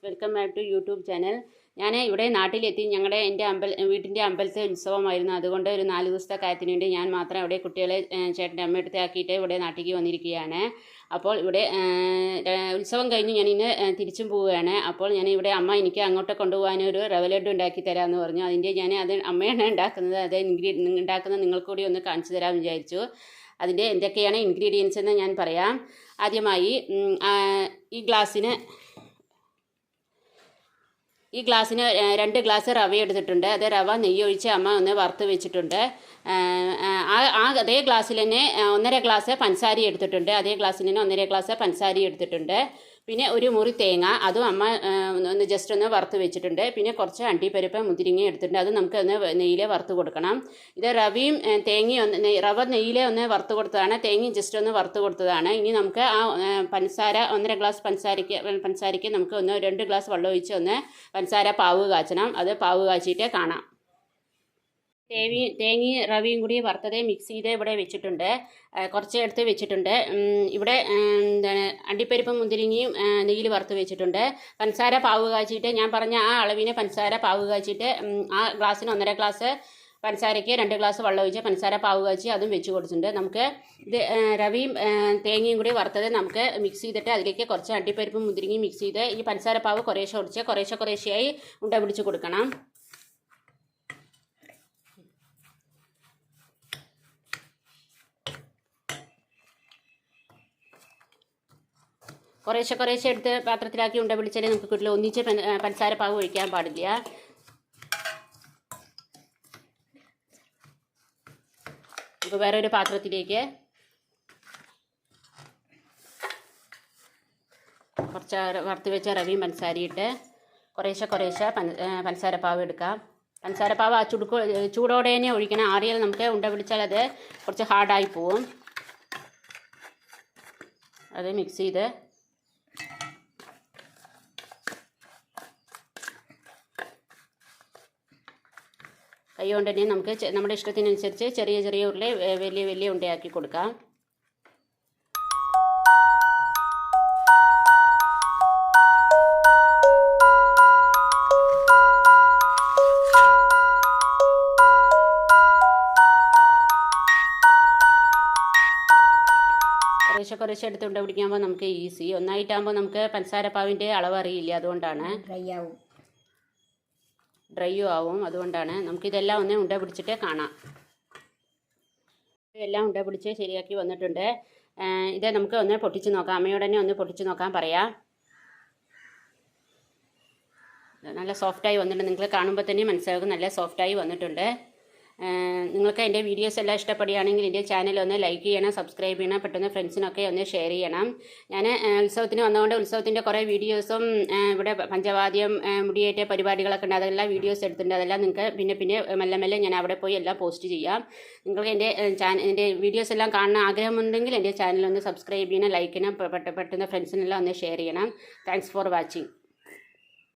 Welcome back to YouTube channel. ഞാൻ ഇവിടെ നാട്ടിലെത്തി. എൻ്റെ വീട്ടിൻ്റെ അമ്പലത്തെ ഉത്സവമായിരുന്നു. അതുകൊണ്ട് ഒരു 4 ദിവസത്തെ കാര്യത്തിന് വേണ്ടി ഞാൻ മാത്രം ഇവിടെ കുട്ടികളെ ചേട്ടൻ്റെ അമ്മയടുത്ത് ആക്കിയിട്ട് ഇവിടെ നാട്ടിലേക്ക് വന്നിരിക്കുകയാണ്. അപ്പോൾ ഇവിടെ ഉത്സവം കഴിഞ്ഞ് ഞാൻ ഇന്ന് തിരിച്ചും പോവുകയാണ്. അപ്പോൾ ഞാൻ ഇവിടെ അമ്മ എനിക്ക് അങ്ങോട്ട് കൊണ്ടുപോകാൻ ഒരു റവ ലഡ്ഡു ഉണ്ടാക്കി തരാമെന്ന് പറഞ്ഞു. അത് അമ്മയാണ് ഉണ്ടാക്കുന്നത്. അത് ഉണ്ടാക്കുന്നത് നിങ്ങൾക്ക് കൂടി ഒന്ന് കാണിച്ചു തരാമെന്ന് വിചാരിച്ചു. അതിൻ്റെ എന്തൊക്കെയാണ് ഇൻഗ്രീഡിയൻസ് എന്ന് ഞാൻ പറയാം. ആദ്യമായി ഈ ഗ്ലാസ്സിന് 2 ഗ്ലാസ് റവ എടുത്തിട്ടുണ്ട്. അത് റവ നെയ്യ് ഒഴിച്ച് അമ്മ ഒന്ന് വറുത്ത് വെച്ചിട്ടുണ്ട്. അതേ ഗ്ലാസ്സിൽ തന്നെ 1.5 ഗ്ലാസ് പഞ്ചസാര എടുത്തിട്ടുണ്ട്. അതേ ഗ്ലാസ്സിൽ തന്നെ 1.5 ഗ്ലാസ് പഞ്ചസാര എടുത്തിട്ടുണ്ട്. പിന്നെ ഒരു മുറി തേങ്ങ, അതും അമ്മ ജസ്റ്റ് ഒന്ന് വറുത്ത് വെച്ചിട്ടുണ്ട്. പിന്നെ കുറച്ച് അണ്ടിപ്പരിപ്പ് മുന്തിരിങ്ങ എടുത്തിട്ടുണ്ട്. അത് നമുക്ക് ഒന്ന് നെയ്യിൽ വറുത്ത് കൊടുക്കണം. ഇത് റവയും തേങ്ങയും റവ നെയ്യിൽ ഒന്ന് വറുത്ത് കൊടുത്തതാണ്, തേങ്ങയും ജസ്റ്റ് ഒന്ന് വറുത്ത് കൊടുത്തതാണ്. ഇനി നമുക്ക് ആ പഞ്ചസാര 1.5 ഗ്ലാസ് പഞ്ചസാരയ്ക്ക് നമുക്ക് 2 ഗ്ലാസ് വെള്ളം ഒഴിച്ച് പഞ്ചസാര പാവ് കാച്ചണം. അത് പാവ് കാച്ചിയിട്ട് കാണാം. തേങ്ങയും റവയും കൂടി വറുത്തത് മിക്സ് ചെയ്ത് ഇവിടെ വെച്ചിട്ടുണ്ട്. കുറച്ച് എടുത്ത് വെച്ചിട്ടുണ്ട്. ഇവിടെ അണ്ടിപ്പരിപ്പും മുന്തിരിങ്ങയും നെയ്യിൽ വറുത്ത് വെച്ചിട്ടുണ്ട്. പഞ്ചസാര പാവ് കാച്ചിട്ട് ഞാൻ പറഞ്ഞ ആ അളവിന് പഞ്ചസാര പാവ് കാച്ചിട്ട് ആ ഗ്ലാസ്സിന് 1.5 ഗ്ലാസ് പഞ്ചസാരയ്ക്ക് 2 ഗ്ലാസ് വെള്ളം ഒഴിച്ച് പഞ്ചസാര പാവ് കാച്ചി അതും വെച്ച് കൊടുത്തിട്ടുണ്ട്. നമുക്ക് ഇത് റവയും തേങ്ങയും കൂടി വറുത്തത് നമുക്ക് മിക്സ് ചെയ്തിട്ട് അതിലേക്ക് കുറച്ച് അണ്ടിപ്പരിപ്പും മുന്തിരിങ്ങയും മിക്സ് ചെയ്ത് ഈ പഞ്ചസാര പാവ് കുറേശ്ശെയായി ഉണ്ട പിടിച്ച് കൊടുക്കണം. കുറേശ്ശെ എടുത്ത് പാത്രത്തിലാക്കി ഉണ്ട പിടിച്ചാലേ നമുക്ക് കിട്ടില്ല. ഒന്നിച്ച് പഞ്ചസാര പാവ് ഒഴിക്കാൻ പാടില്ല. ഇപ്പോൾ വേറൊരു പാത്രത്തിലേക്ക് കുറച്ച് വറുത്ത് വെച്ച റവയും പഞ്ചസാരയിട്ട് കുറേശ്ശെ പഞ്ചസാര പാവ് എടുക്കാം. പഞ്ചസാര പാവ് ആ ചൂടോടെ തന്നെ ഒഴിക്കണം. ആറിയാൽ നമുക്ക് ഉണ്ട പിടിച്ചാൽ അത് കുറച്ച് ഹാർഡായി പോവും. അത് മിക്സ് ചെയ്ത് കൈ കൊണ്ട് തന്നെ നമുക്ക് നമ്മുടെ ഇഷ്ടത്തിനനുസരിച്ച് ചെറിയ ഉരുളി വലിയ ഉണ്ടയാക്കി കൊടുക്കാം. കുറേശ്ശെ എടുത്ത് ഉണ്ട പിടിക്കുമ്പോൾ നമുക്ക് ഈസി. ഒന്നായിട്ടാകുമ്പോൾ നമുക്ക് പഞ്ചസാര പാവിൻ്റെ അളവ് അറിയില്ല. അതുകൊണ്ടാണ് ഡ്രൈയും ആവും. അതുകൊണ്ടാണ് നമുക്കിതെല്ലാം ഒന്ന് ഉണ്ട പിടിച്ചിട്ട് കാണാം. എല്ലാം ഉണ്ട പിടിച്ച് ശരിയാക്കി വന്നിട്ടുണ്ട്. ഇത് നമുക്ക് ഒന്ന് പൊട്ടിച്ച് നോക്കാം. അമ്മയോട് തന്നെ ഒന്ന് പൊട്ടിച്ച് നോക്കാൻ പറയാം. നല്ല സോഫ്റ്റായി വന്നിട്ടുണ്ട്. നിങ്ങൾ കാണുമ്പോൾ തന്നെ മനസ്സിലാകും നല്ല സോഫ്റ്റായി വന്നിട്ടുണ്ട്. നിങ്ങൾക്ക് എൻ്റെ വീഡിയോസ് എല്ലാം ഇഷ്ടപ്പെടുകയാണെങ്കിൽ എൻ്റെ ചാനൽ ഒന്ന് ലൈക്ക് ചെയ്യണം, സബ്സ്ക്രൈബ് ചെയ്യണം, പെട്ടെന്ന് ഫ്രണ്ട്സിനൊക്കെ ഒന്ന് ഷെയർ ചെയ്യണം. ഞാൻ ഉത്സവത്തിന് വന്നതുകൊണ്ട് ഉത്സവത്തിൻ്റെ കുറേ വീഡിയോസും ഇവിടെ പഞ്ചവാദ്യം മുടിയേറ്റ പരിപാടികളൊക്കെ ഉണ്ട്. അതെല്ലാം വീഡിയോസ് എടുത്തിട്ടുണ്ട്. അതെല്ലാം നിങ്ങൾക്ക് പിന്നെ മെല്ലെ ഞാൻ അവിടെ പോയി എല്ലാം പോസ്റ്റ് ചെയ്യാം. നിങ്ങൾക്ക് എൻ്റെ വീഡിയോസ് എല്ലാം കാണാൻ ആഗ്രഹമുണ്ടെങ്കിൽ എൻ്റെ ചാനൽ ഒന്ന് സബ്സ്ക്രൈബ് ചെയ്യണം, ലൈക്ക് ചെയ്യണം, പെട്ടെന്ന് ഫ്രണ്ട്സിനെല്ലാം ഒന്ന് ഷെയർ ചെയ്യണം. Thanks for watching.